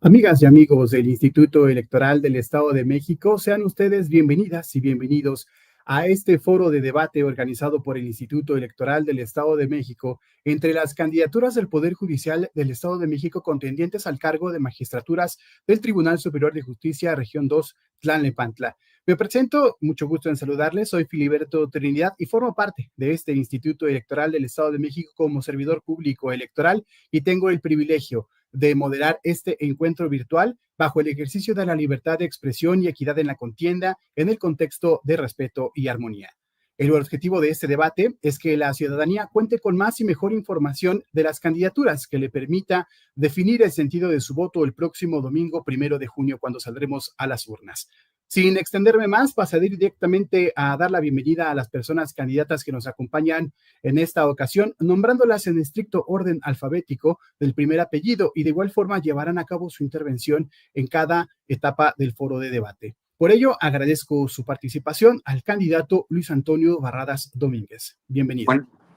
Amigas y amigos del Instituto Electoral del Estado de México, sean ustedes bienvenidas y bienvenidos a este foro de debate organizado por el Instituto Electoral del Estado de México entre las candidaturas del Poder Judicial del Estado de México contendientes al cargo de magistraturas del Tribunal Superior de Justicia, Región 2, Tlalnepantla. Me presento, mucho gusto en saludarles, soy Filiberto Trinidad y formo parte de este Instituto Electoral del Estado de México como servidor público electoral y tengo el privilegio de moderar este encuentro virtual bajo el ejercicio de la libertad de expresión y equidad en la contienda en el contexto de respeto y armonía. El objetivo de este debate es que la ciudadanía cuente con más y mejor información de las candidaturas que le permita definir el sentido de su voto el próximo domingo 1 de junio, cuando saldremos a las urnas. Sin extenderme más, pasaré directamente a dar la bienvenida a las personas candidatas que nos acompañan en esta ocasión, nombrándolas en estricto orden alfabético del primer apellido, y de igual forma llevarán a cabo su intervención en cada etapa del foro de debate. Por ello, agradezco su participación al candidato Luis Antonio Barradas Domínguez. Bienvenido.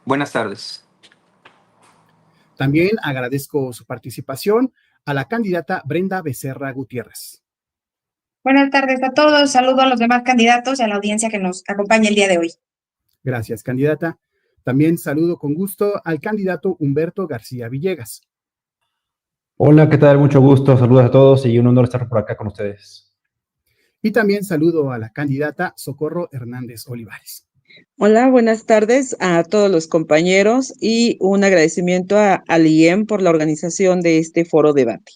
Buenas tardes. También agradezco su participación a la candidata Brenda Becerra Gutiérrez. Buenas tardes a todos. Saludo a los demás candidatos y a la audiencia que nos acompaña el día de hoy. Gracias, candidata. También saludo con gusto al candidato Humberto García Villegas. Hola, ¿qué tal? Mucho gusto. Saludos a todos y un honor estar por acá con ustedes. Y también saludo a la candidata Socorro Hernández Olivares. Hola, buenas tardes a todos los compañeros y un agradecimiento al IEM por la organización de este foro debate.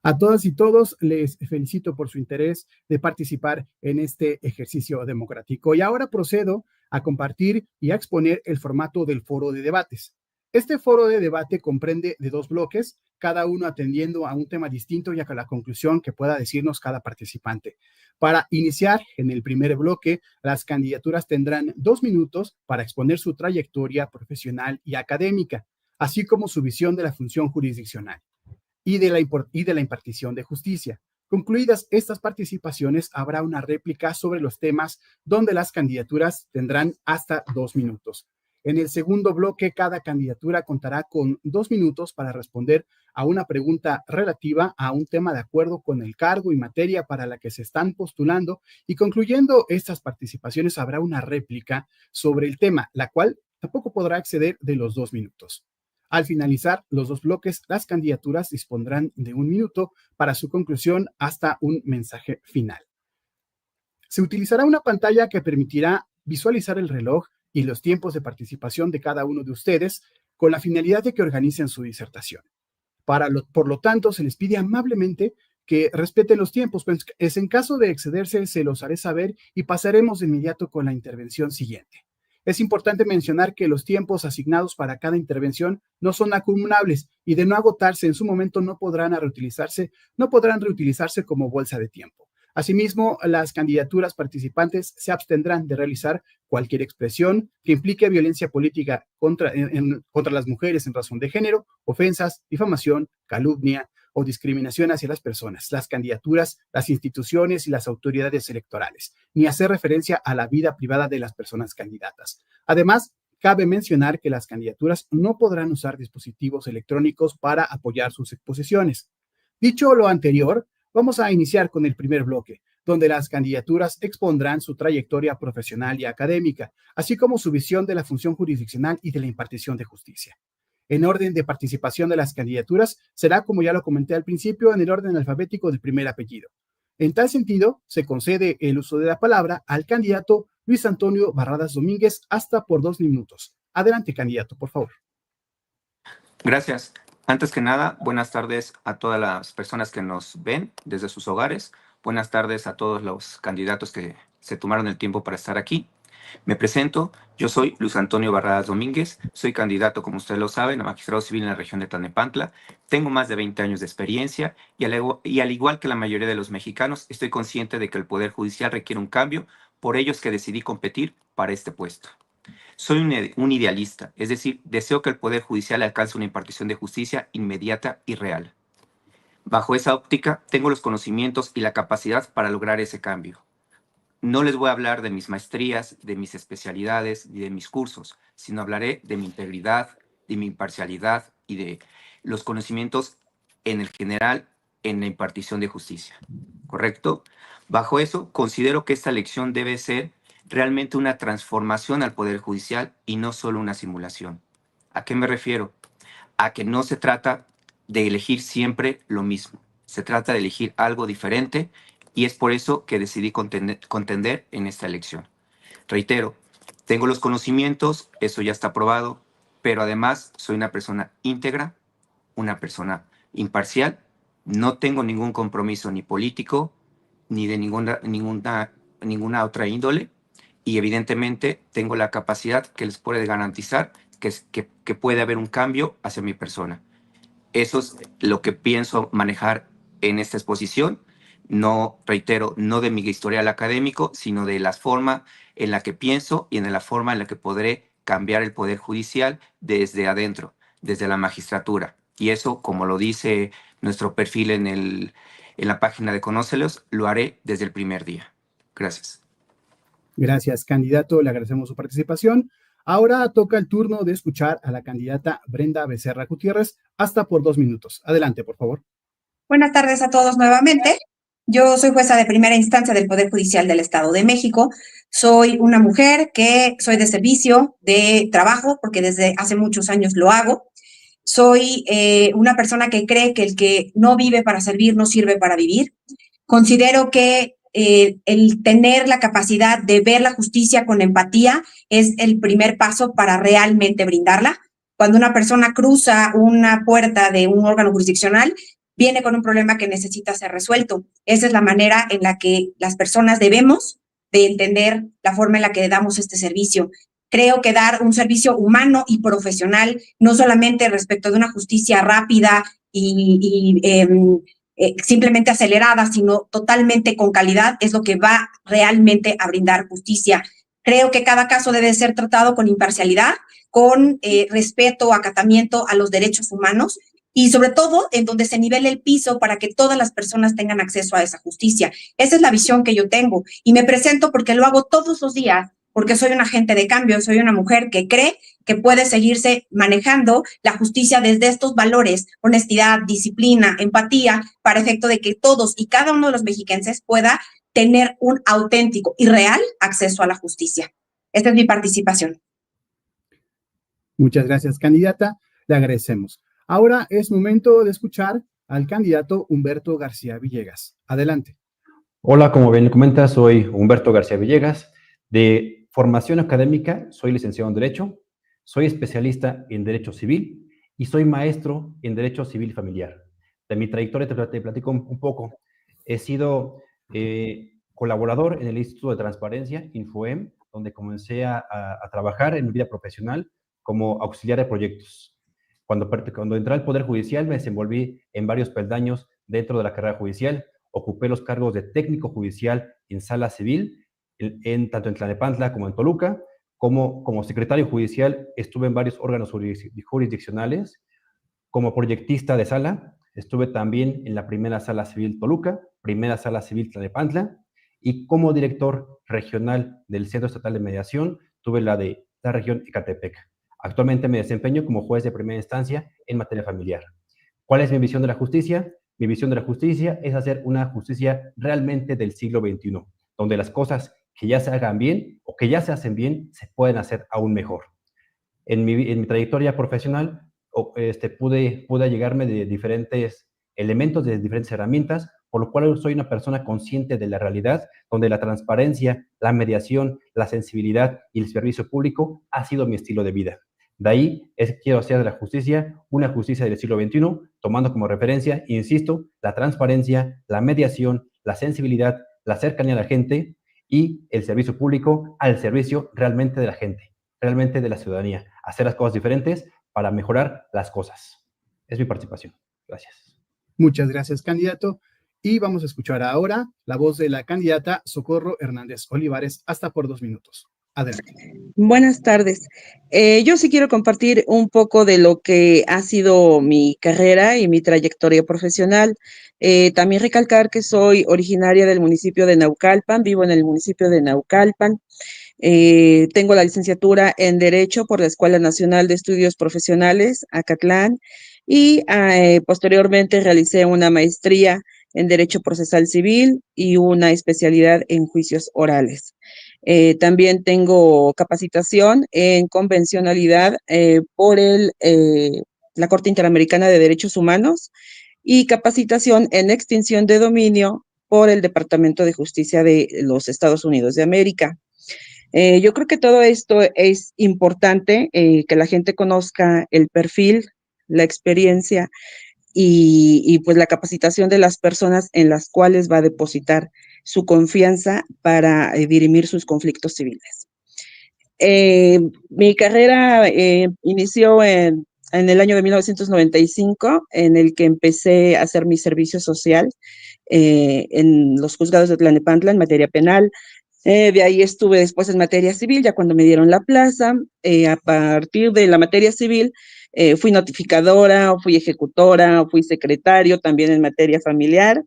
A todas y todos les felicito por su interés de participar en este ejercicio democrático. Y ahora procedo a compartir y a exponer el formato del foro de debates. Este foro de debate comprende de 2 bloques, cada uno atendiendo a un tema distinto y a la conclusión que pueda decirnos cada participante. Para iniciar, en el primer bloque, las candidaturas tendrán 2 minutos para exponer su trayectoria profesional y académica, así como su visión de la función jurisdiccional y de la impartición de justicia. Concluidas estas participaciones, habrá una réplica sobre los temas donde las candidaturas tendrán hasta 2 minutos. En el segundo bloque, cada candidatura contará con 2 minutos para responder a una pregunta relativa a un tema de acuerdo con el cargo y materia para la que se están postulando, y concluyendo estas participaciones habrá una réplica sobre el tema, la cual tampoco podrá exceder de los 2 minutos. Al finalizar los 2 bloques, las candidaturas dispondrán de 1 minuto para su conclusión hasta un mensaje final. Se utilizará una pantalla que permitirá visualizar el reloj y los tiempos de participación de cada uno de ustedes con la finalidad de que organicen su disertación. Por lo tanto, se les pide amablemente que respeten los tiempos, pues en caso de excederse se los haré saber y pasaremos de inmediato con la intervención siguiente. Es importante mencionar que los tiempos asignados para cada intervención no son acumulables y, de no agotarse en su momento, no podrán reutilizarse como bolsa de tiempo. Asimismo, las candidaturas participantes se abstendrán de realizar cualquier expresión que implique violencia política contra las mujeres en razón de género, ofensas, difamación, calumnia o discriminación hacia las personas, las candidaturas, las instituciones y las autoridades electorales, ni hacer referencia a la vida privada de las personas candidatas. Además, cabe mencionar que las candidaturas no podrán usar dispositivos electrónicos para apoyar sus exposiciones. Dicho lo anterior, vamos a iniciar con el primer bloque, donde las candidaturas expondrán su trayectoria profesional y académica, así como su visión de la función jurisdiccional y de la impartición de justicia. En orden de participación de las candidaturas, será, como ya lo comenté al principio, en el orden alfabético del primer apellido. En tal sentido, se concede el uso de la palabra al candidato Luis Antonio Barradas Domínguez hasta por 2 minutos. Adelante, candidato, por favor. Gracias. Antes que nada, buenas tardes a todas las personas que nos ven desde sus hogares. Buenas tardes a todos los candidatos que se tomaron el tiempo para estar aquí. Me presento, yo soy Luis Antonio Barradas Domínguez, soy candidato, como ustedes lo saben, a magistrado civil en la región de Tlalnepantla. Tengo más de 20 años de experiencia y al igual que la mayoría de los mexicanos, estoy consciente de que el Poder Judicial requiere un cambio, por ello es que decidí competir para este puesto. Soy un idealista, es decir, deseo que el Poder Judicial alcance una impartición de justicia inmediata y real. Bajo esa óptica, tengo los conocimientos y la capacidad para lograr ese cambio. No les voy a hablar de mis maestrías, de mis especialidades ni de mis cursos, sino hablaré de mi integridad, de mi imparcialidad y de los conocimientos en el general en la impartición de justicia, ¿correcto? Bajo eso, considero que esta elección debe ser realmente una transformación al Poder Judicial y no solo una simulación. ¿A qué me refiero? A que no se trata de elegir siempre lo mismo, se trata de elegir algo diferente y es por eso que decidí contender en esta elección. Reitero, tengo los conocimientos, eso ya está probado, pero además soy una persona íntegra, una persona imparcial, no tengo ningún compromiso ni político ni de ninguna otra índole y evidentemente tengo la capacidad que les puede garantizar que puede haber un cambio hacia mi persona. Eso es lo que pienso manejar en esta exposición. No, reitero, no de mi historial académico, sino de la forma en la que pienso y en la forma en la que podré cambiar el Poder Judicial desde adentro, desde la magistratura. Y eso, como lo dice nuestro perfil en la página de Conócelos, lo haré desde el primer día. Gracias. Gracias, candidato. Le agradecemos su participación. Ahora toca el turno de escuchar a la candidata Brenda Becerra Gutiérrez, hasta por 2 minutos. Adelante, por favor. Buenas tardes a todos nuevamente. Yo soy jueza de primera instancia del Poder Judicial del Estado de México. Soy una mujer que soy de servicio, de trabajo, porque desde hace muchos años lo hago. Soy una persona que cree que el que no vive para servir no sirve para vivir. Considero que el tener la capacidad de ver la justicia con empatía es el primer paso para realmente brindarla. Cuando una persona cruza una puerta de un órgano jurisdiccional, viene con un problema que necesita ser resuelto. Esa es la manera en la que las personas debemos de entender la forma en la que damos este servicio. Creo que dar un servicio humano y profesional, no solamente respecto de una justicia rápida y simplemente acelerada, sino totalmente con calidad, es lo que va realmente a brindar justicia. Creo que cada caso debe ser tratado con imparcialidad, con respeto, acatamiento a los derechos humanos y sobre todo en donde se nivele el piso para que todas las personas tengan acceso a esa justicia. Esa es la visión que yo tengo y me presento porque lo hago todos los días, porque soy un agente de cambio, soy una mujer que cree que puede seguirse manejando la justicia desde estos valores, honestidad, disciplina, empatía, para efecto de que todos y cada uno de los mexiquenses pueda tener un auténtico y real acceso a la justicia. Esta es mi participación. Muchas gracias, candidata. Le agradecemos. Ahora es momento de escuchar al candidato Humberto García Villegas. Adelante. Hola, como bien le comenta, soy Humberto García Villegas. De formación académica, soy licenciado en Derecho, soy especialista en Derecho Civil y soy maestro en Derecho Civil Familiar. De mi trayectoria te platico un poco. He sido colaborador en el Instituto de Transparencia, Infoem, donde comencé a trabajar en mi vida profesional como auxiliar de proyectos. Cuando entré al Poder Judicial, me desenvolví en varios peldaños dentro de la carrera judicial. Ocupé los cargos de técnico judicial en sala civil, tanto en Tlalnepantla como en Toluca. Como secretario judicial estuve en varios órganos jurisdiccionales. Como proyectista de sala, estuve también en la primera sala civil Toluca, primera sala civil Tlalnepantla, y como director regional del Centro Estatal de Mediación, tuve la de la región Ecatepec. Actualmente me desempeño como juez de primera instancia en materia familiar. ¿Cuál es mi visión de la justicia? Mi visión de la justicia es hacer una justicia realmente del siglo XXI, donde las cosas que ya se hagan bien o que ya se hacen bien se pueden hacer aún mejor. En mi trayectoria profesional pude llegarme de diferentes elementos, de diferentes herramientas, por lo cual soy una persona consciente de la realidad, donde la transparencia, la mediación, la sensibilidad y el servicio público ha sido mi estilo de vida. De ahí quiero hacer de la justicia una justicia del siglo XXI, tomando como referencia, insisto, la transparencia, la mediación, la sensibilidad, la cercanía a la gente y el servicio público al servicio realmente de la gente, realmente de la ciudadanía. Hacer las cosas diferentes para mejorar las cosas. Es mi participación. Gracias. Muchas gracias, candidato. Y vamos a escuchar ahora la voz de la candidata Socorro Hernández Olivares, hasta por 2 minutos. Adelante. Buenas tardes. Yo sí quiero compartir un poco de lo que ha sido mi carrera y mi trayectoria profesional. También recalcar que soy originaria del municipio de Naucalpan, vivo en el municipio de Naucalpan. Tengo la licenciatura en Derecho por la Escuela Nacional de Estudios Profesionales, Acatlán. y posteriormente realicé una maestría en Derecho Procesal Civil y una especialidad en juicios orales. También tengo capacitación en convencionalidad por la Corte Interamericana de Derechos Humanos y capacitación en extinción de dominio por el Departamento de Justicia de los Estados Unidos de América. Yo creo que todo esto es importante, que la gente conozca el perfil, la experiencia y pues la capacitación de las personas en las cuales va a depositar su confianza para dirimir sus conflictos civiles. Mi carrera inició en el año de 1995, en el que empecé a hacer mi servicio social en los juzgados de Tlalnepantla en materia penal. De ahí estuve después en materia civil, ya cuando me dieron la plaza. A partir de la materia civil, fui notificadora, fui ejecutora, fui secretario también en materia familiar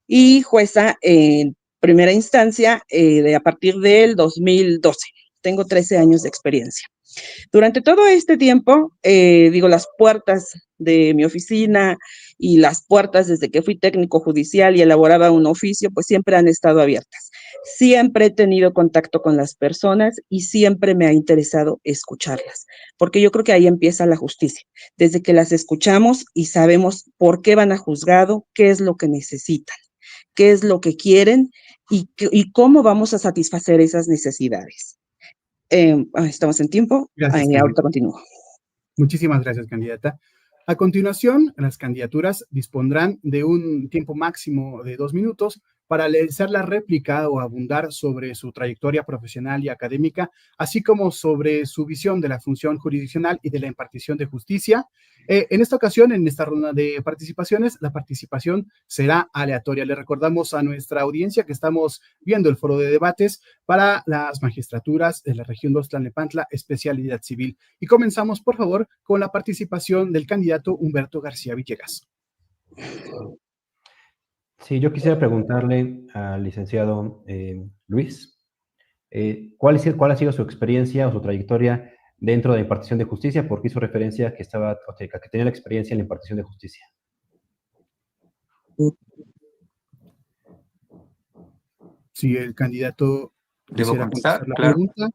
y jueza en primera instancia a partir del 2012. Tengo 13 años de experiencia. Durante todo este tiempo, las puertas de mi oficina y las puertas desde que fui técnico judicial y elaboraba un oficio, pues siempre han estado abiertas. Siempre he tenido contacto con las personas y siempre me ha interesado escucharlas, porque yo creo que ahí empieza la justicia, desde que las escuchamos y sabemos por qué van a juzgado, qué es lo que necesitan, qué es lo que quieren y cómo vamos a satisfacer esas necesidades. Estamos en tiempo. Gracias, Ahorita continúo. Muchísimas gracias, candidata. A continuación, las candidaturas dispondrán de un tiempo máximo de 2 minutos para realizar la réplica o abundar sobre su trayectoria profesional y académica, así como sobre su visión de la función jurisdiccional y de la impartición de justicia. En esta ocasión, en esta ronda de participaciones, la participación será aleatoria. Le recordamos a nuestra audiencia que estamos viendo el foro de debates para las magistraturas de la región 2 Tlalnepantla, especialidad civil. Y comenzamos, por favor, con la participación del candidato Humberto García Villegas. Sí, yo quisiera preguntarle al licenciado Luis, ¿cuál ha sido su experiencia o su trayectoria dentro de la impartición de justicia? Porque hizo referencia a que tenía la experiencia en la impartición de justicia. Si el candidato ¿Debo quisiera contestar? contestar la Claro. pregunta.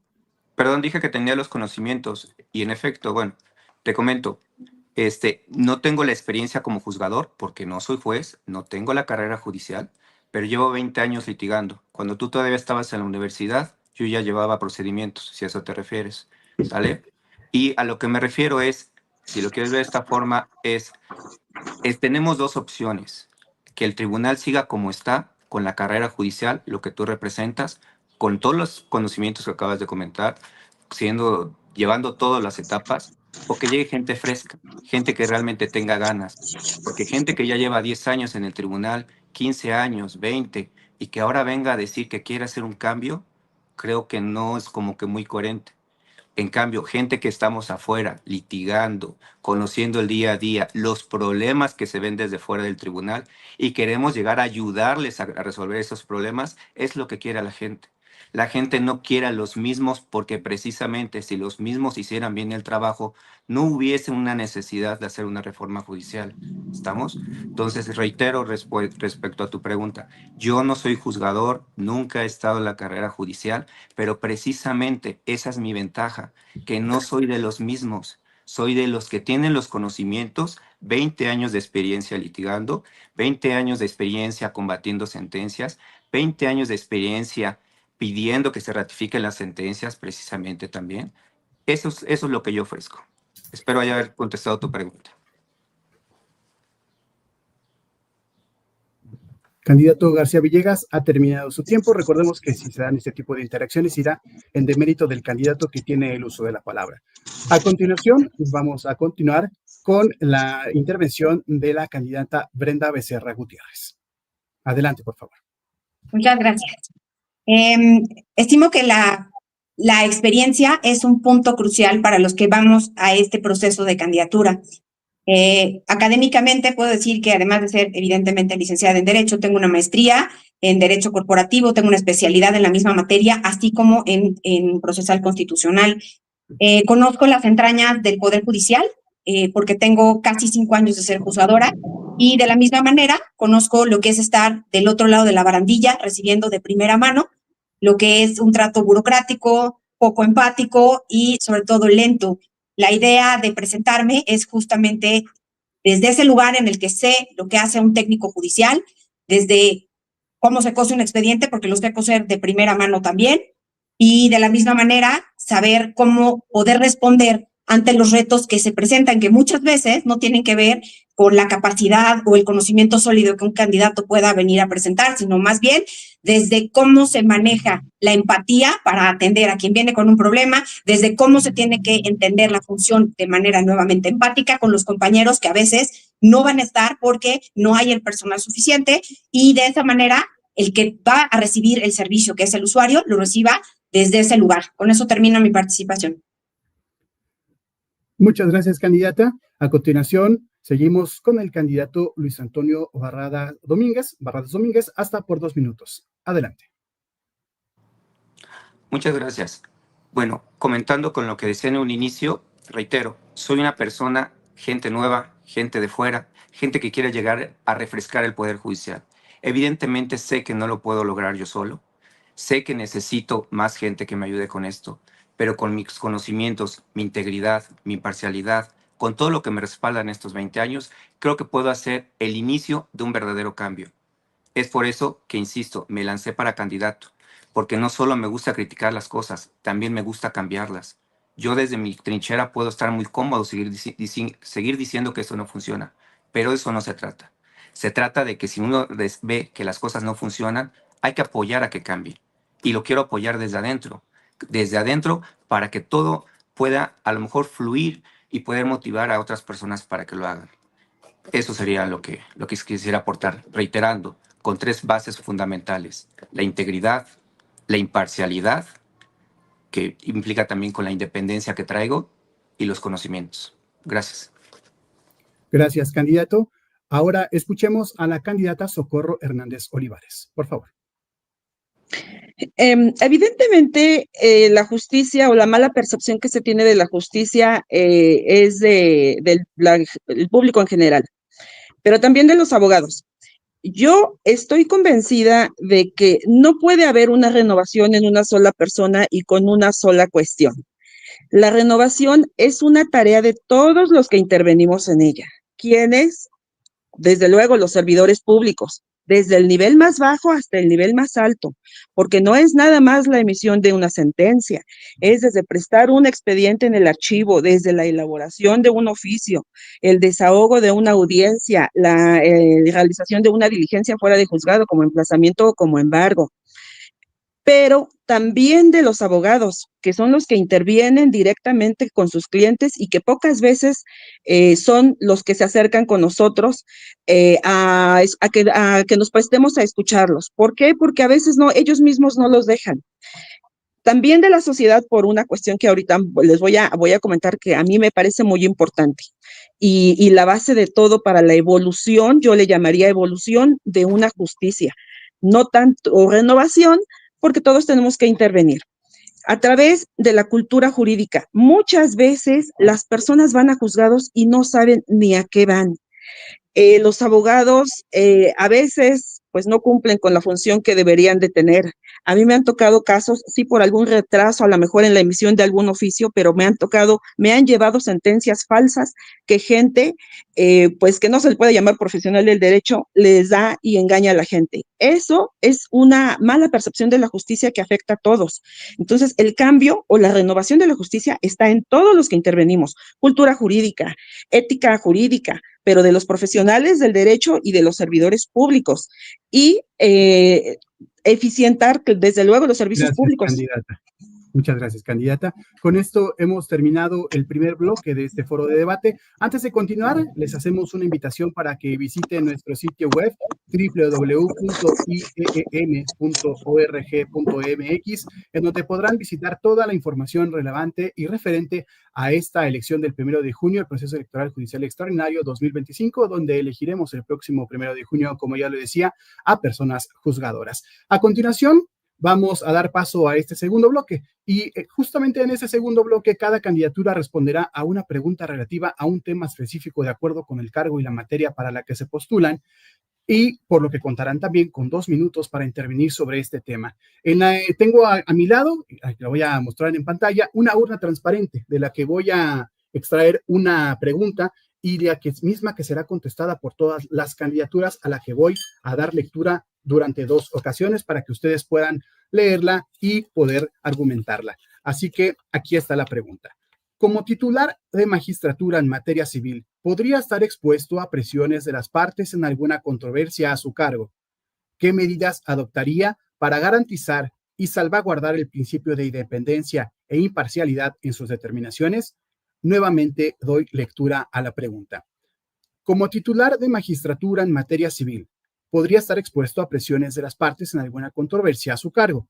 Perdón, dije que tenía los conocimientos y en efecto, bueno, te comento, no tengo la experiencia como juzgador porque no soy juez, no tengo la carrera judicial, pero llevo 20 años litigando. Cuando tú todavía estabas en la universidad, yo ya llevaba procedimientos, si a eso te refieres, ¿sale? Y a lo que me refiero es, si lo quieres ver de esta forma, tenemos dos opciones, que el tribunal siga como está, con la carrera judicial, lo que tú representas, con todos los conocimientos que acabas de comentar, llevando todas las etapas, o que llegue gente fresca, gente que realmente tenga ganas, porque gente que ya lleva 10 años en el tribunal, 15 años, 20, y que ahora venga a decir que quiere hacer un cambio, creo que no es como que muy coherente. En cambio, gente que estamos afuera, litigando, conociendo el día a día, los problemas que se ven desde fuera del tribunal y queremos llegar a ayudarles a resolver esos problemas, es lo que quiere la gente. La gente no quiere a los mismos porque precisamente si los mismos hicieran bien el trabajo, no hubiese una necesidad de hacer una reforma judicial. ¿Estamos? Entonces, reitero respecto a tu pregunta, yo no soy juzgador, nunca he estado en la carrera judicial, pero precisamente esa es mi ventaja, que no soy de los mismos, soy de los que tienen los conocimientos, 20 años de experiencia litigando, 20 años de experiencia combatiendo sentencias, 20 años de experiencia pidiendo que se ratifiquen las sentencias precisamente también. Eso es lo que yo ofrezco. Espero haber contestado tu pregunta. Candidato García Villegas, ha terminado su tiempo. Recordemos que si se dan este tipo de interacciones, irá en demérito del candidato que tiene el uso de la palabra. A continuación, vamos a continuar con la intervención de la candidata Brenda Becerra Gutiérrez. Adelante, por favor. Muchas gracias. Estimo que la experiencia es un punto crucial para los que vamos a este proceso de candidatura. Académicamente puedo decir que además de ser evidentemente licenciada en Derecho, tengo una maestría en Derecho Corporativo, tengo una especialidad en la misma materia, así como en procesal constitucional. Conozco las entrañas del Poder Judicial, porque tengo casi 5 años de ser juzgadora, y de la misma manera conozco lo que es estar del otro lado de la barandilla, recibiendo de primera mano lo que es un trato burocrático, poco empático y sobre todo lento. La idea de presentarme es justamente desde ese lugar en el que sé lo que hace un técnico judicial, desde cómo se cose un expediente, porque lo sé coser de primera mano también, y de la misma manera saber cómo poder responder ante los retos que se presentan, que muchas veces no tienen que ver con la capacidad o el conocimiento sólido que un candidato pueda venir a presentar, sino más bien desde cómo se maneja la empatía para atender a quien viene con un problema, desde cómo se tiene que entender la función de manera nuevamente empática con los compañeros que a veces no van a estar porque no hay el personal suficiente, y de esa manera el que va a recibir el servicio, que es el usuario, lo reciba desde ese lugar. Con eso termino mi participación. Muchas gracias, candidata. A continuación, seguimos con el candidato Luis Antonio Barradas Domínguez, hasta por 2 minutos. Adelante. Muchas gracias. Bueno, comentando con lo que decía en un inicio, reitero, soy una persona, gente nueva, gente de fuera, gente que quiere llegar a refrescar el Poder Judicial. Evidentemente sé que no lo puedo lograr yo solo, sé que necesito más gente que me ayude con esto, pero con mis conocimientos, mi integridad, mi imparcialidad, con todo lo que me respalda en estos 20 años, creo que puedo hacer el inicio de un verdadero cambio. Es por eso que, insisto, me lancé para candidato, porque no solo me gusta criticar las cosas, también me gusta cambiarlas. Yo desde mi trinchera puedo estar muy cómodo seguir diciendo que esto no funciona, pero eso no se trata. Se trata de que si uno ve que las cosas no funcionan, hay que apoyar a que cambie. Y lo quiero apoyar desde adentro para que todo pueda a lo mejor fluir y poder motivar a otras personas para que lo hagan. Eso sería lo que quisiera aportar, reiterando, con 3 bases fundamentales: la integridad, la imparcialidad, que implica también con la independencia que traigo, y los conocimientos. Gracias. Gracias, candidato. Ahora escuchemos a la candidata Socorro Hernández Olivares, por favor. Evidentemente, la justicia o la mala percepción que se tiene de la justicia es del público en general, pero también de los abogados. Yo estoy convencida de que no puede haber una renovación en una sola persona y con una sola cuestión. La renovación es una tarea de todos los que intervenimos en ella. ¿Quiénes? Desde luego, los servidores públicos, desde el nivel más bajo hasta el nivel más alto, porque no es nada más la emisión de una sentencia, es desde prestar un expediente en el archivo, desde la elaboración de un oficio, el desahogo de una audiencia, la realización de una diligencia fuera de juzgado como emplazamiento o como embargo, pero también de los abogados, que son los que intervienen directamente con sus clientes y que pocas veces son los que se acercan con nosotros a que nos prestemos a escucharlos. ¿Por qué? Porque a veces no, ellos mismos no los dejan. También de la sociedad, por una cuestión que ahorita les voy a comentar, que a mí me parece muy importante. Y la base de todo para la evolución, yo le llamaría evolución de una justicia, no tanto renovación, porque todos tenemos que intervenir. A través de la cultura jurídica, muchas veces las personas van a juzgados y no saben ni a qué van. Los abogados a veces pues no cumplen con la función que deberían de tener. A mí me han tocado casos, sí, por algún retraso, a lo mejor en la emisión de algún oficio, pero me han llevado sentencias falsas que gente, pues que no se le puede llamar profesional del derecho, les da y engaña a la gente. Eso es una mala percepción de la justicia que afecta a todos. Entonces, el cambio o la renovación de la justicia está en todos los que intervenimos. Cultura jurídica, ética jurídica, pero de los profesionales del derecho y de los servidores públicos. Y eficientar, desde luego, los servicios públicos. Candidata. Muchas gracias, candidata. Con esto hemos terminado el primer bloque de este foro de debate. Antes de continuar, les hacemos una invitación para que visiten nuestro sitio web www.ieem.org.mx, en donde podrán visitar toda la información relevante y referente a esta elección del 1 de junio, el proceso electoral judicial extraordinario 2025, donde elegiremos el próximo 1 de junio, como ya lo decía, a personas juzgadoras. A continuación, vamos a dar paso a este segundo bloque. Y justamente en ese segundo bloque, cada candidatura responderá a una pregunta relativa a un tema específico de acuerdo con el cargo y la materia para la que se postulan, y por lo que contarán también con 2 minutos para intervenir sobre este tema. Tengo a mi lado, lo voy a mostrar en pantalla, una urna transparente de la que voy a extraer una pregunta y la misma que será contestada por todas las candidaturas a la que voy a dar lectura durante 2 ocasiones para que ustedes puedan leerla y poder argumentarla. Así que aquí está la pregunta. Como titular de magistratura en materia civil, ¿podría estar expuesto a presiones de las partes en alguna controversia a su cargo? ¿Qué medidas adoptaría para garantizar y salvaguardar el principio de independencia e imparcialidad en sus determinaciones? Nuevamente doy lectura a la pregunta. Como titular de magistratura en materia civil, ¿podría estar expuesto a presiones de las partes en alguna controversia a su cargo?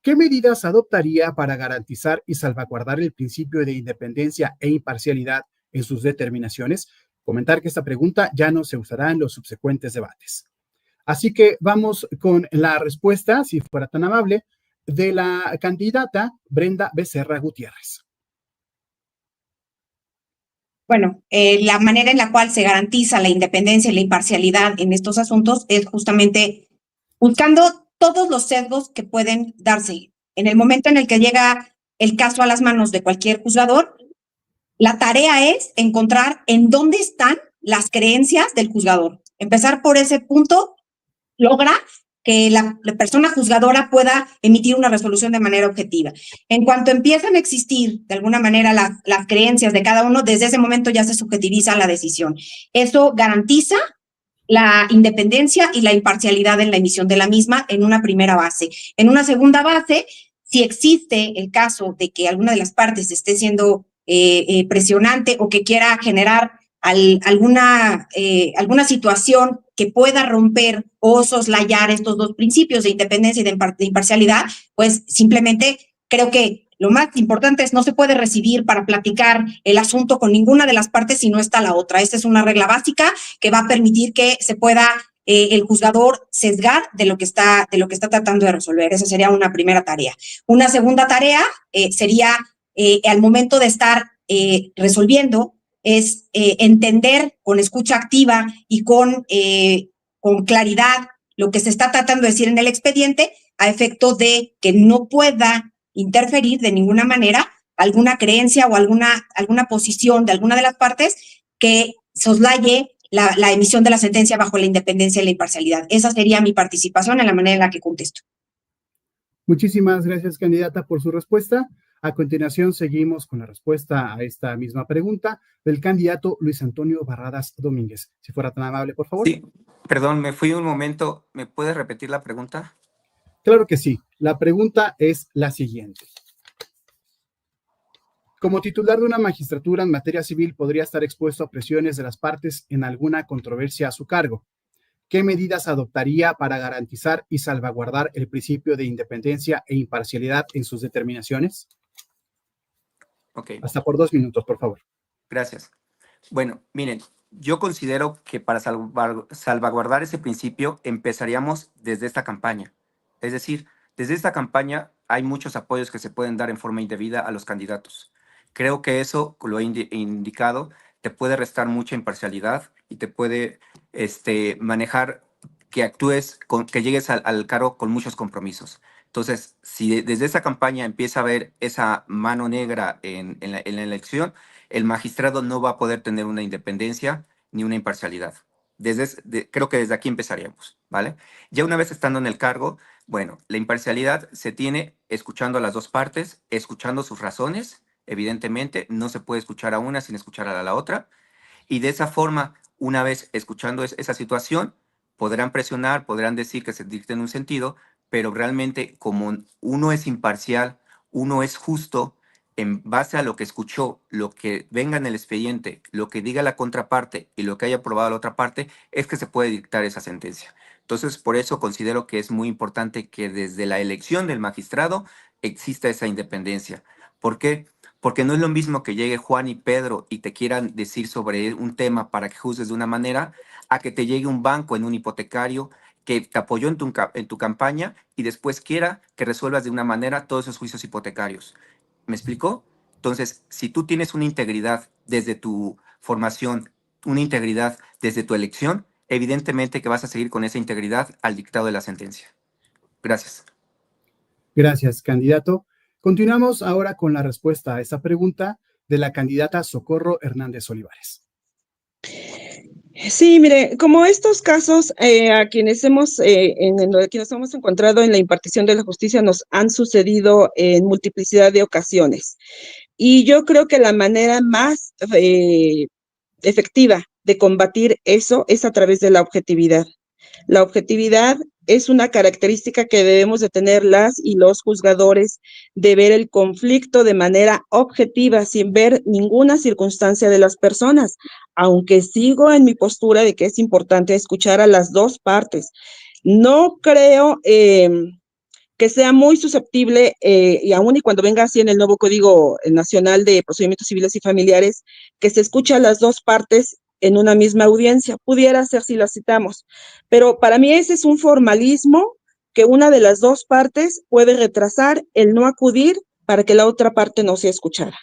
¿Qué medidas adoptaría para garantizar y salvaguardar el principio de independencia e imparcialidad en sus determinaciones? Comentar que esta pregunta ya no se usará en los subsecuentes debates. Así que vamos con la respuesta, si fuera tan amable, de la candidata Brenda Becerra Gutiérrez. Bueno, la manera en la cual se garantiza la independencia y la imparcialidad en estos asuntos es justamente buscando todos los sesgos que pueden darse. En el momento en el que llega el caso a las manos de cualquier juzgador, la tarea es encontrar en dónde están las creencias del juzgador. Empezar por ese punto logra que la persona juzgadora pueda emitir una resolución de manera objetiva. En cuanto empiezan a existir, de alguna manera, las creencias de cada uno, desde ese momento ya se subjetiviza la decisión. Eso garantiza la independencia y la imparcialidad en la emisión de la misma en una primera base. En una segunda base, si existe el caso de que alguna de las partes esté siendo presionante o que quiera generar alguna situación que pueda romper o soslayar estos 2 principios de independencia y de imparcialidad, pues simplemente creo que lo más importante es no se puede recibir para platicar el asunto con ninguna de las partes si no está la otra. Esta es una regla básica que va a permitir que se pueda el juzgador sesgar de lo que está tratando de resolver. Esa sería una primera tarea. Una segunda tarea sería al momento de estar resolviendo es entender con escucha activa y con claridad lo que se está tratando de decir en el expediente a efecto de que no pueda interferir de ninguna manera alguna creencia o alguna posición de alguna de las partes que soslaye la emisión de la sentencia bajo la independencia y la imparcialidad. Esa sería mi participación en la manera en la que contesto. Muchísimas gracias, candidata, por su respuesta. A continuación, seguimos con la respuesta a esta misma pregunta del candidato Luis Antonio Barradas Domínguez. Si fuera tan amable, por favor. Sí, perdón, me fui un momento. ¿Me puedes repetir la pregunta? Claro que sí. La pregunta es la siguiente. Como titular de una magistratura en materia civil, ¿podría estar expuesto a presiones de las partes en alguna controversia a su cargo? ¿Qué medidas adoptaría para garantizar y salvaguardar el principio de independencia e imparcialidad en sus determinaciones? Ok. Hasta por 2 minutos, por favor. Gracias. Bueno, miren, yo considero que para salvaguardar ese principio empezaríamos desde esta campaña. Es decir, desde esta campaña hay muchos apoyos que se pueden dar en forma indebida a los candidatos. Creo que eso, lo he indicado, te puede restar mucha imparcialidad y te puede manejar que actúes, que llegues al cargo con muchos compromisos. Entonces, si desde esa campaña empieza a haber esa mano negra en la elección, el magistrado no va a poder tener una independencia ni una imparcialidad. Creo que desde aquí empezaríamos, ¿vale? Ya una vez estando en el cargo, bueno, la imparcialidad se tiene escuchando a las 2 partes, escuchando sus razones, evidentemente, no se puede escuchar a una sin escuchar a la otra, y de esa forma, una vez escuchando esa situación, podrán presionar, podrán decir que se dicta en un sentido, pero realmente como uno es imparcial, uno es justo, en base a lo que escuchó, lo que venga en el expediente, lo que diga la contraparte y lo que haya aprobado la otra parte, es que se puede dictar esa sentencia. Entonces, por eso considero que es muy importante que desde la elección del magistrado exista esa independencia. ¿Por qué? Porque no es lo mismo que llegue Juan y Pedro y te quieran decir sobre un tema para que juzgues de una manera, a que te llegue un banco en un hipotecario que te apoyó en tu campaña y después quiera que resuelvas de una manera todos esos juicios hipotecarios. ¿Me explicó? Entonces, si tú tienes una integridad desde tu formación, una integridad desde tu elección, evidentemente que vas a seguir con esa integridad al dictado de la sentencia. Gracias. Gracias, candidato. Continuamos ahora con la respuesta a esta pregunta de la candidata Socorro Hernández Olivares. Sí, mire, como estos casos a quienes quienes hemos encontrado en la impartición de la justicia nos han sucedido en multiplicidad de ocasiones. Y yo creo que la manera más efectiva de combatir eso es a través de la objetividad. La objetividad es una característica que debemos de tener las y los juzgadores, de ver el conflicto de manera objetiva, sin ver ninguna circunstancia de las personas, aunque sigo en mi postura de que es importante escuchar a las dos partes. No creo que sea muy susceptible, y aún y cuando venga así en el nuevo Código Nacional de Procedimientos Civiles y Familiares, que se escucha a las dos partes en una misma audiencia. Pudiera ser si la citamos, pero para mí ese es un formalismo que una de las dos partes puede retrasar el no acudir para que la otra parte no se escuchara.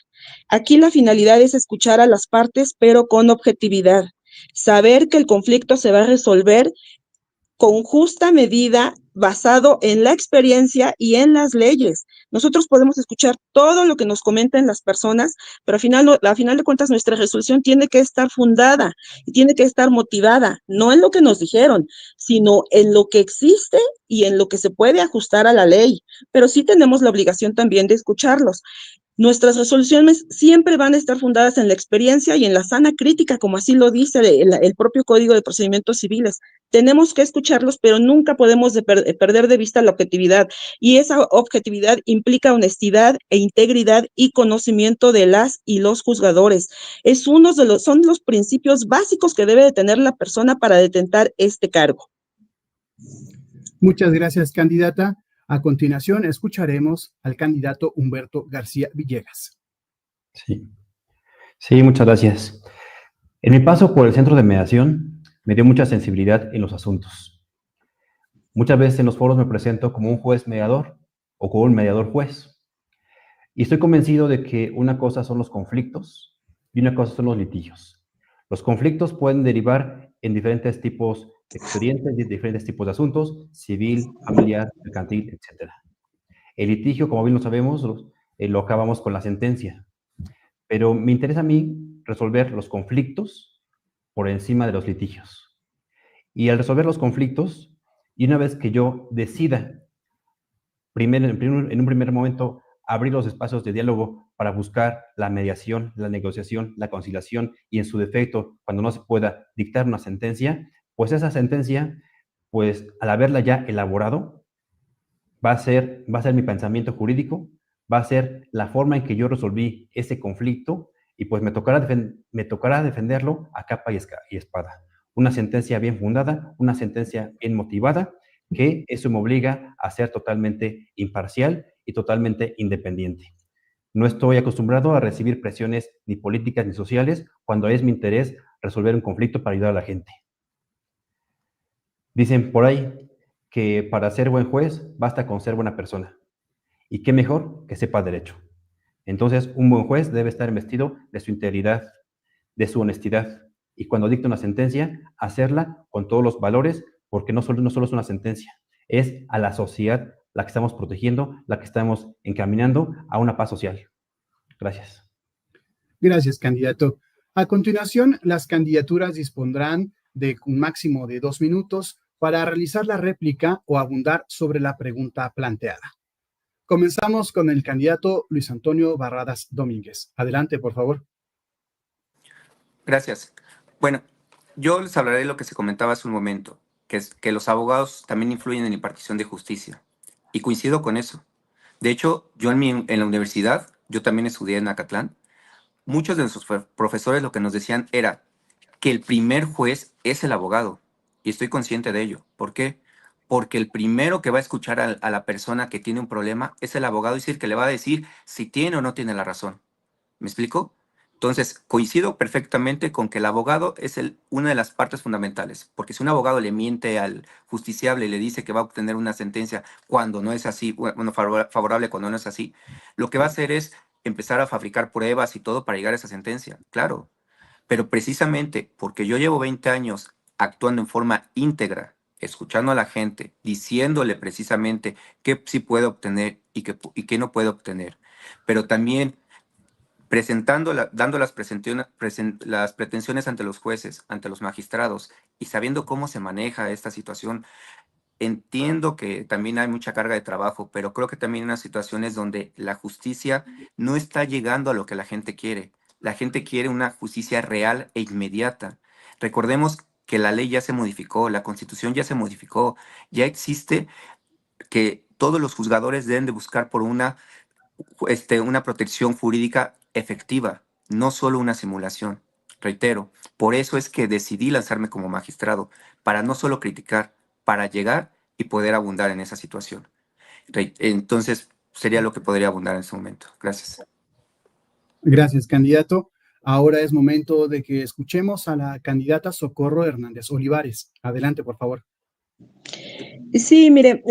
Aquí la finalidad es escuchar a las partes, pero con objetividad, saber que el conflicto se va a resolver con justa medida, basado en la experiencia y en las leyes. Nosotros podemos escuchar todo lo que nos comentan las personas, pero a final de cuentas nuestra resolución tiene que estar fundada y tiene que estar motivada, no en lo que nos dijeron, sino en lo que existe y en lo que se puede ajustar a la ley. Pero sí tenemos la obligación también de escucharlos. Nuestras resoluciones siempre van a estar fundadas en la experiencia y en la sana crítica, como así lo dice el propio Código de Procedimientos Civiles. Tenemos que escucharlos, pero nunca podemos perder de vista la objetividad. Y esa objetividad implica honestidad e integridad y conocimiento de las y los juzgadores. Son los principios básicos que debe de tener la persona para detentar este cargo. Muchas gracias, candidata. A continuación, escucharemos al candidato Humberto García Villegas. Sí, muchas gracias. En mi paso por el centro de mediación, me dio mucha sensibilidad en los asuntos. Muchas veces en los foros me presento como un juez mediador o como un mediador juez. Y estoy convencido de que una cosa son los conflictos y una cosa son los litigios. Los conflictos pueden derivar en diferentes tipos de expedientes, de diferentes tipos de asuntos, civil, familiar, mercantil, etc. El litigio, como bien lo sabemos, lo acabamos con la sentencia. Pero me interesa a mí resolver los conflictos por encima de los litigios. Y al resolver los conflictos, y una vez que yo decida, en un primer momento, abrir los espacios de diálogo para buscar la mediación, la negociación, la conciliación, y en su defecto, cuando no se pueda dictar una sentencia, pues esa sentencia, pues al haberla ya elaborado, va a ser mi pensamiento jurídico, va a ser la forma en que yo resolví ese conflicto, y pues me tocará defenderlo a capa y espada. Una sentencia bien fundada, una sentencia bien motivada, que eso me obliga a ser totalmente imparcial y totalmente independiente. No estoy acostumbrado a recibir presiones ni políticas ni sociales cuando es mi interés resolver un conflicto para ayudar a la gente. Dicen por ahí que para ser buen juez basta con ser buena persona. Y qué mejor que sepa derecho. Entonces, un buen juez debe estar investido de su integridad, de su honestidad. Y cuando dicta una sentencia, hacerla con todos los valores, porque no solo es una sentencia, es a la sociedad la que estamos protegiendo, la que estamos encaminando a una paz social. Gracias. Gracias, candidato. A continuación, las candidaturas dispondrán de un máximo de 2 minutos para realizar la réplica o abundar sobre la pregunta planteada. Comenzamos con el candidato Luis Antonio Barradas Domínguez. Adelante, por favor. Gracias. Bueno, yo les hablaré de lo que se comentaba hace un momento, que es que los abogados también influyen en la impartición de justicia. Y coincido con eso. De hecho, yo en la universidad, yo también estudié en Acatlán, muchos de nuestros profesores lo que nos decían era que el primer juez es el abogado. Y estoy consciente de ello. ¿Por qué? Porque el primero que va a escuchar a la persona que tiene un problema es el abogado, es decir, que le va a decir si tiene o no tiene la razón. ¿Me explico? Entonces, coincido perfectamente con que el abogado es una de las partes fundamentales, porque si un abogado le miente al justiciable y le dice que va a obtener una sentencia cuando no es así, bueno, favorable cuando no es así, lo que va a hacer es empezar a fabricar pruebas y todo para llegar a esa sentencia, claro. Pero precisamente porque yo llevo 20 años actuando en forma íntegra, escuchando a la gente, diciéndole precisamente qué sí puede obtener y qué no puede obtener, pero también dando las pretensiones ante los jueces, ante los magistrados, y sabiendo cómo se maneja esta situación. Entiendo que también hay mucha carga de trabajo, pero creo que también hay unas situaciones donde la justicia no está llegando a lo que la gente quiere. La gente quiere una justicia real e inmediata. Recordemos que la ley ya se modificó, la Constitución ya se modificó, ya existe que todos los juzgadores deben de buscar por una protección jurídica efectiva, no solo una simulación. Reitero, por eso es que decidí lanzarme como magistrado, para no solo criticar, para llegar y poder abundar en esa situación. Entonces, sería lo que podría abundar en ese momento. Gracias. Gracias, candidato. Ahora es momento de que escuchemos a la candidata Socorro Hernández Olivares. Adelante, por favor. Sí, mire,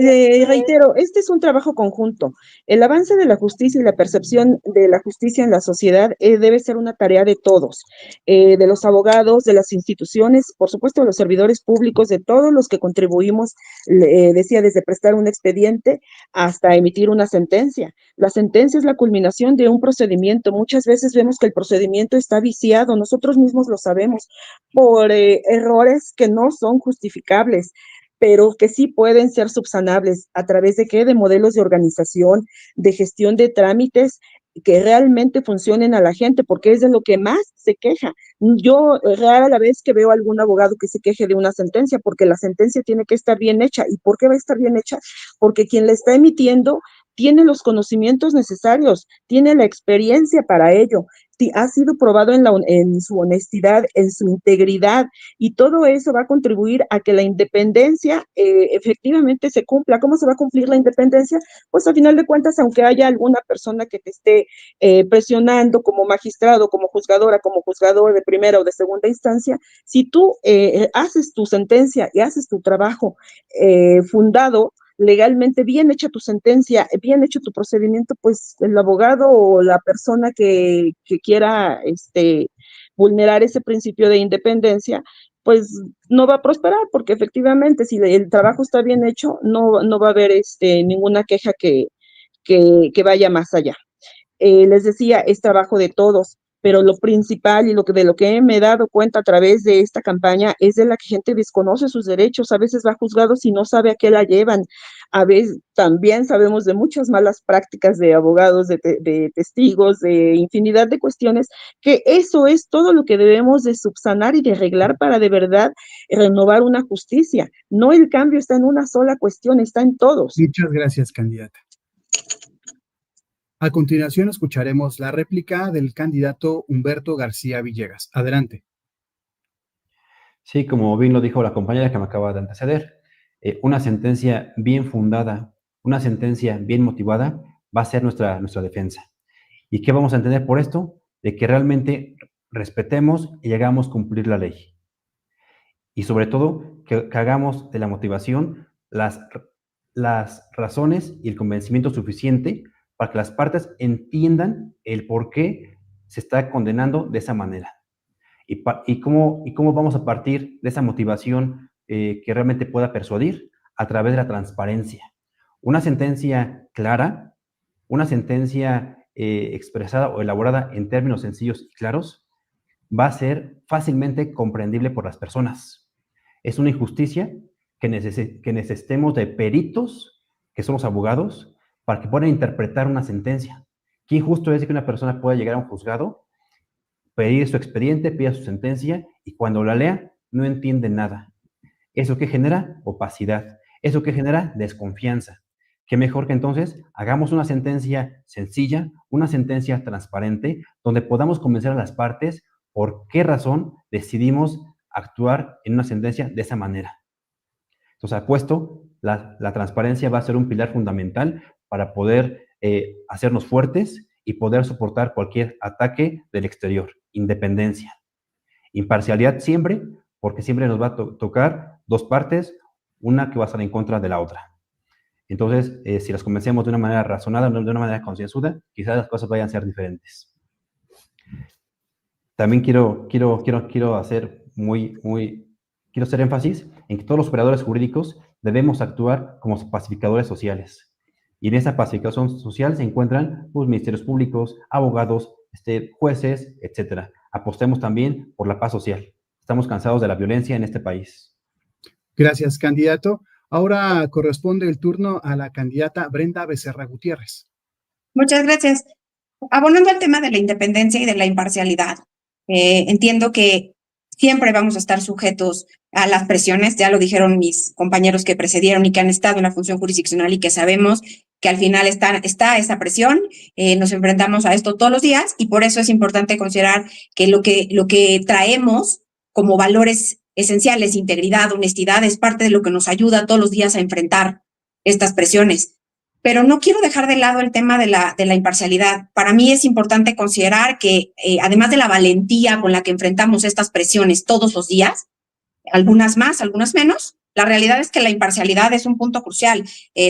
reitero, este es un trabajo conjunto. El avance de la justicia y la percepción de la justicia en la sociedad debe ser una tarea de todos, de los abogados, de las instituciones, por supuesto de los servidores públicos, de todos los que contribuimos, decía, desde prestar un expediente hasta emitir una sentencia. La sentencia es la culminación de un procedimiento. Muchas veces vemos que el procedimiento está viciado, nosotros mismos lo sabemos, por errores que no son justificables, pero que sí pueden ser subsanables. ¿A través de qué? De modelos de organización, de gestión de trámites que realmente funcionen a la gente, porque es de lo que más se queja. Yo rara la vez que veo a algún abogado que se queje de una sentencia, porque la sentencia tiene que estar bien hecha. ¿Y por qué va a estar bien hecha? Porque quien la está emitiendo tiene los conocimientos necesarios, tiene la experiencia para ello, ha sido probado en su honestidad, en su integridad, y todo eso va a contribuir a que la independencia efectivamente se cumpla. ¿Cómo se va a cumplir la independencia? Pues a final de cuentas, aunque haya alguna persona que te esté presionando como magistrado, como juzgadora, como juzgador de primera o de segunda instancia, si tú haces tu sentencia y haces tu trabajo fundado, legalmente, bien hecha tu sentencia, bien hecho tu procedimiento, pues el abogado o la persona que quiera vulnerar ese principio de independencia, pues no va a prosperar, porque efectivamente si el trabajo está bien hecho, no va a haber ninguna queja que vaya más allá. Les decía, es trabajo de todos, pero lo principal y de lo que me he dado cuenta a través de esta campaña es de la que gente desconoce sus derechos, a veces va juzgado si no sabe a qué la llevan, a veces también sabemos de muchas malas prácticas de abogados, de testigos, de infinidad de cuestiones, que eso es todo lo que debemos de subsanar y de arreglar para de verdad renovar una justicia. No, el cambio está en una sola cuestión, está en todos. Muchas gracias, candidata. A continuación escucharemos la réplica del candidato Humberto García Villegas. Adelante. Sí, como bien lo dijo la compañera que me acaba de anteceder, una sentencia bien fundada, una sentencia bien motivada va a ser nuestra defensa. ¿Y qué vamos a entender por esto? De que realmente respetemos y hagamos cumplir la ley. Y sobre todo, que hagamos de la motivación las razones y el convencimiento suficiente para que las partes entiendan el por qué se está condenando de esa manera. ¿Y cómo vamos a partir de esa motivación que realmente pueda persuadir? A través de la transparencia. Una sentencia clara, una sentencia expresada o elaborada en términos sencillos y claros, va a ser fácilmente comprendible por las personas. Es una injusticia que necesitemos de peritos, que somos abogados, para que puedan interpretar una sentencia. Qué injusto es que una persona pueda llegar a un juzgado, pedir su expediente, pedir su sentencia, y cuando la lea, no entiende nada. ¿Eso qué genera? Opacidad. ¿Eso qué genera? Desconfianza. Qué mejor que entonces hagamos una sentencia sencilla, una sentencia transparente, donde podamos convencer a las partes por qué razón decidimos actuar en una sentencia de esa manera. Entonces, apuesto, la transparencia va a ser un pilar fundamental para poder hacernos fuertes y poder soportar cualquier ataque del exterior. Independencia. Imparcialidad siempre, porque siempre nos va a tocar dos partes, una que va a estar en contra de la otra. Entonces, si las convencemos de una manera razonada, de una manera concienzuda, quizás las cosas vayan a ser diferentes. También quiero hacer quiero hacer énfasis en que todos los operadores jurídicos debemos actuar como pacificadores sociales. Y en esa pacificación social se encuentran los ministerios públicos, abogados, jueces, etcétera. Apostemos también por la paz social. Estamos cansados de la violencia en este país. Gracias, candidato. Ahora corresponde el turno a la candidata Brenda Becerra Gutiérrez. Muchas gracias. Abonando al tema de la independencia y de la imparcialidad, entiendo que siempre vamos a estar sujetos a las presiones, ya lo dijeron mis compañeros que precedieron y que han estado en la función jurisdiccional y que sabemos que al final está esa presión, nos enfrentamos a esto todos los días y por eso es importante considerar que lo que traemos como valores esenciales, integridad, honestidad, es parte de lo que nos ayuda todos los días a enfrentar estas presiones. Pero no quiero dejar de lado el tema de la imparcialidad. Para mí es importante considerar que, además de la valentía con la que enfrentamos estas presiones todos los días, algunas más, algunas menos, la realidad es que la imparcialidad es un punto crucial.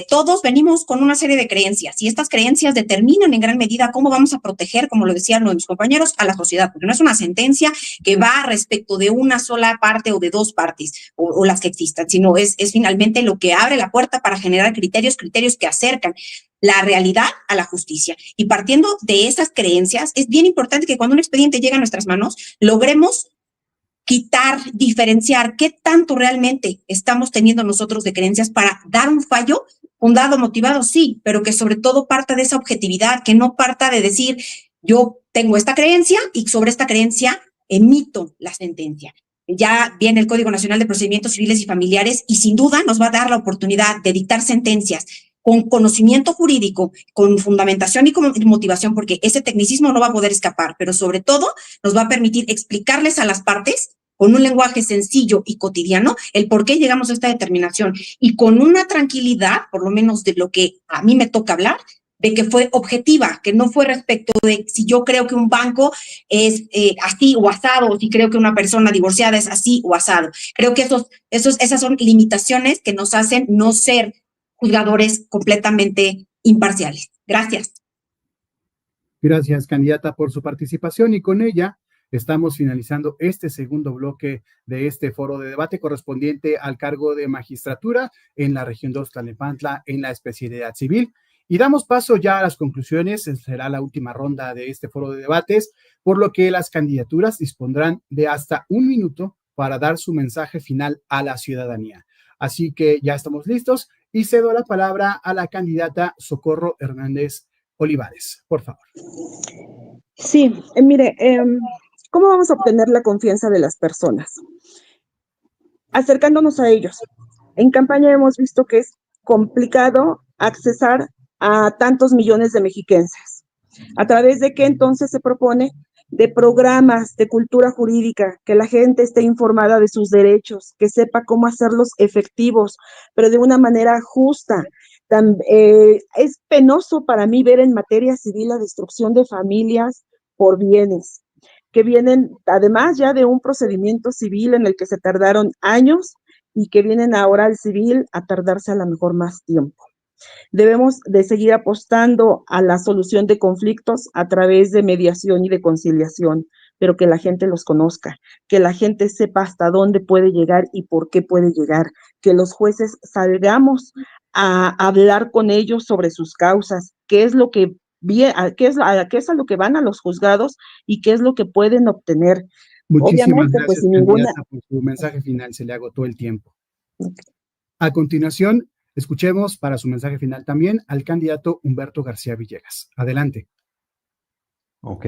Todos venimos con una serie de creencias y estas creencias determinan en gran medida cómo vamos a proteger, como lo decían mis compañeros, a la sociedad, porque no es una sentencia que va respecto de una sola parte o de dos partes o las que existan, sino es finalmente lo que abre la puerta para generar criterios que acercan la realidad a la justicia. Y partiendo de esas creencias, es bien importante que cuando un expediente llega a nuestras manos, logremos quitar, diferenciar qué tanto realmente estamos teniendo nosotros de creencias para dar un fallo fundado, motivado, sí, pero que sobre todo parta de esa objetividad, que no parta de decir, yo tengo esta creencia y sobre esta creencia emito la sentencia. Ya viene el Código Nacional de Procedimientos Civiles y Familiares y sin duda nos va a dar la oportunidad de dictar sentencias con conocimiento jurídico, con fundamentación y con motivación, porque ese tecnicismo no va a poder escapar, pero sobre todo nos va a permitir explicarles a las partes con un lenguaje sencillo y cotidiano el por qué llegamos a esta determinación y con una tranquilidad, por lo menos de lo que a mí me toca hablar, de que fue objetiva, que no fue respecto de si yo creo que un banco es así o asado, o si creo que una persona divorciada es así o asado. Creo que esas son limitaciones que nos hacen no ser juzgadores completamente imparciales. Gracias. Gracias, candidata, por su participación y con ella estamos finalizando este segundo bloque de este foro de debate correspondiente al cargo de magistratura en la región 2 Tlalnepantla en la especialidad civil. Y damos paso ya a las conclusiones, será la última ronda de este foro de debates, por lo que las candidaturas dispondrán de hasta 1 minuto para dar su mensaje final a la ciudadanía. Así que ya estamos listos y cedo la palabra a la candidata Socorro Hernández Olivares, por favor. Sí, mire, ¿cómo vamos a obtener la confianza de las personas? Acercándonos a ellos. En campaña hemos visto que es complicado accesar a tantos millones de mexiquenses. ¿A través de qué entonces se propone? De programas de cultura jurídica, que la gente esté informada de sus derechos, que sepa cómo hacerlos efectivos, pero de una manera justa. Es penoso para mí ver en materia civil la destrucción de familias por bienes, que vienen además ya de un procedimiento civil en el que se tardaron años y que vienen ahora al civil a tardarse a lo mejor más tiempo. Debemos de seguir apostando a la solución de conflictos a través de mediación y de conciliación, pero que la gente los conozca, que la gente sepa hasta dónde puede llegar y por qué puede llegar, que los jueces salgamos a hablar con ellos sobre sus causas, qué es lo que qué es a lo que van a los juzgados y qué es lo que pueden obtener. Muchísimas Obviamente, gracias, pues sin ninguna... por su mensaje final, se le agotó el tiempo. A continuación, escuchemos para su mensaje final también al candidato Humberto García Villegas. Adelante. Ok.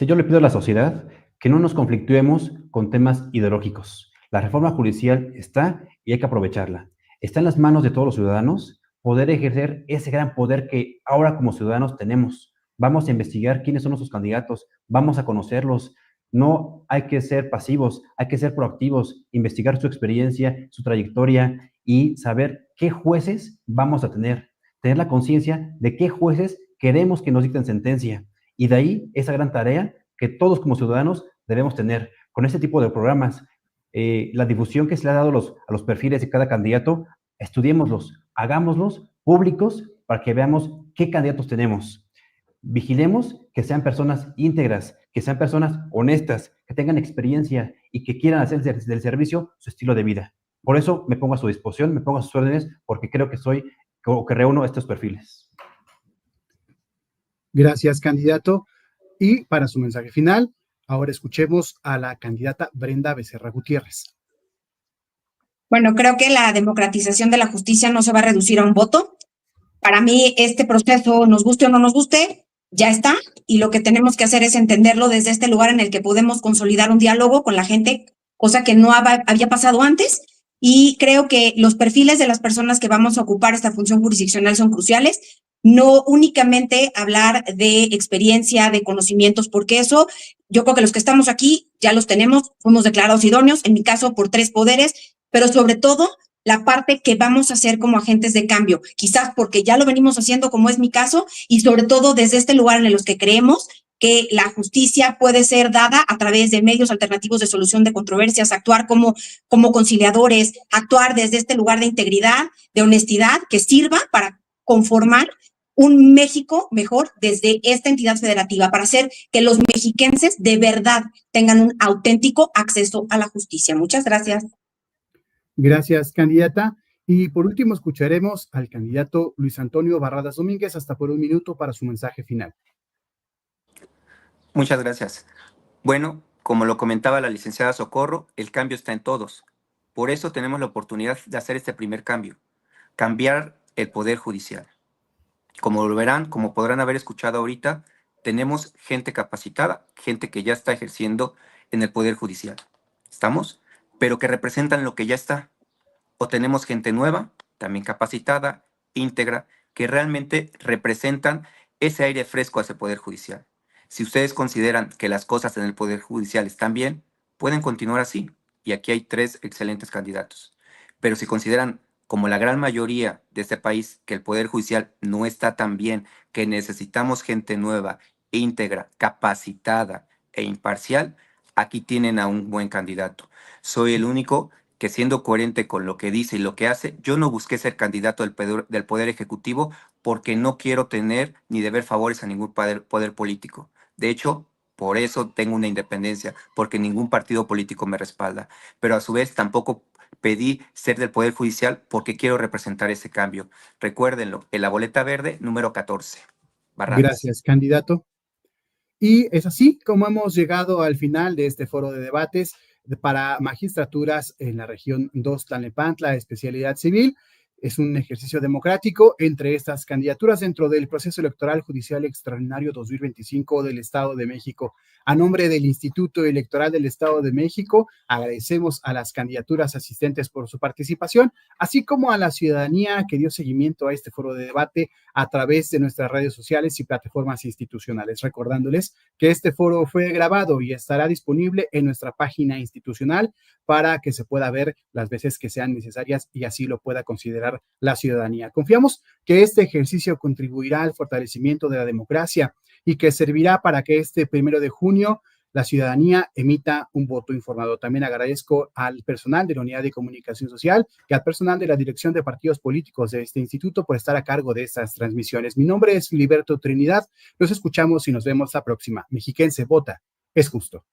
Yo le pido a la sociedad que no nos conflictuemos con temas ideológicos. La reforma judicial está y hay que aprovecharla. Está en las manos de todos los ciudadanos poder ejercer ese gran poder que ahora como ciudadanos tenemos. Vamos a investigar quiénes son nuestros candidatos, vamos a conocerlos. No hay que ser pasivos, hay que ser proactivos, investigar su experiencia, su trayectoria y saber qué jueces vamos a tener la conciencia de qué jueces queremos que nos dicten sentencia. Y de ahí esa gran tarea que todos como ciudadanos debemos tener con este tipo de programas. La difusión que se le ha dado a los perfiles de cada candidato, estudiémoslos, hagámoslos públicos para que veamos qué candidatos tenemos. Vigilemos que sean personas íntegras, que sean personas honestas, que tengan experiencia y que quieran hacer del servicio su estilo de vida. Por eso me pongo a su disposición, me pongo a sus órdenes, porque creo que reúno estos perfiles. Gracias, candidato. Y para su mensaje final, ahora escuchemos a la candidata Brenda Becerra Gutiérrez. Bueno, creo que la democratización de la justicia no se va a reducir a un voto. Para mí, este proceso, nos guste o no nos guste, ya está. Y lo que tenemos que hacer es entenderlo desde este lugar en el que podemos consolidar un diálogo con la gente, cosa que no había pasado antes. Y creo que los perfiles de las personas que vamos a ocupar esta función jurisdiccional son cruciales. No únicamente hablar de experiencia, de conocimientos, porque eso, yo creo que los que estamos aquí ya los tenemos, fuimos declarados idóneos, en mi caso por 3 poderes, pero sobre todo la parte que vamos a hacer como agentes de cambio, quizás porque ya lo venimos haciendo como es mi caso, y sobre todo desde este lugar en los que creemos que la justicia puede ser dada a través de medios alternativos de solución de controversias, actuar como conciliadores, actuar desde este lugar de integridad, de honestidad, que sirva para conformar un México mejor desde esta entidad federativa, para hacer que los mexiquenses de verdad tengan un auténtico acceso a la justicia. Muchas gracias. Gracias, candidata. Y por último, escucharemos al candidato Luis Antonio Barradas Domínguez, hasta por 1 minuto para su mensaje final. Muchas gracias. Bueno, como lo comentaba la licenciada Socorro, el cambio está en todos. Por eso tenemos la oportunidad de hacer este primer cambio, cambiar el Poder Judicial. Como lo verán, como podrán haber escuchado ahorita, tenemos gente capacitada, gente que ya está ejerciendo en el Poder Judicial. ¿Estamos? Pero que representan lo que ya está. O tenemos gente nueva, también capacitada, íntegra, que realmente representan ese aire fresco hacia el Poder Judicial. Si ustedes consideran que las cosas en el Poder Judicial están bien, pueden continuar así. Y aquí hay 3 excelentes candidatos. Pero si consideran, como la gran mayoría de este país, que el Poder Judicial no está tan bien, que necesitamos gente nueva, íntegra, capacitada e imparcial, aquí tienen a un buen candidato. Soy el único que, siendo coherente con lo que dice y lo que hace, yo no busqué ser candidato del poder Ejecutivo porque no quiero tener ni deber favores a ningún poder político. De hecho, por eso tengo una independencia, porque ningún partido político me respalda. Pero a su vez tampoco pedí ser del Poder Judicial porque quiero representar ese cambio. Recuérdenlo, en la boleta verde número 14. Barradas. Gracias, candidato. Y es así como hemos llegado al final de este foro de debates para magistraturas en la región 2 Tlalnepantla, especialidad civil. Es un ejercicio democrático entre estas candidaturas dentro del proceso electoral judicial extraordinario 2025 del Estado de México. A nombre del Instituto Electoral del Estado de México, agradecemos a las candidaturas asistentes por su participación, así como a la ciudadanía que dio seguimiento a este foro de debate a través de nuestras redes sociales y plataformas institucionales. Recordándoles que este foro fue grabado y estará disponible en nuestra página institucional para que se pueda ver las veces que sean necesarias y así lo pueda considerar la ciudadanía. Confiamos que este ejercicio contribuirá al fortalecimiento de la democracia y que servirá para que este 1 de junio la ciudadanía emita un voto informado. También agradezco al personal de la Unidad de Comunicación Social y al personal de la Dirección de Partidos Políticos de este instituto por estar a cargo de estas transmisiones. Mi nombre es Filiberto Trinidad. Nos escuchamos y nos vemos la próxima. Mexiquense, vota. Es justo.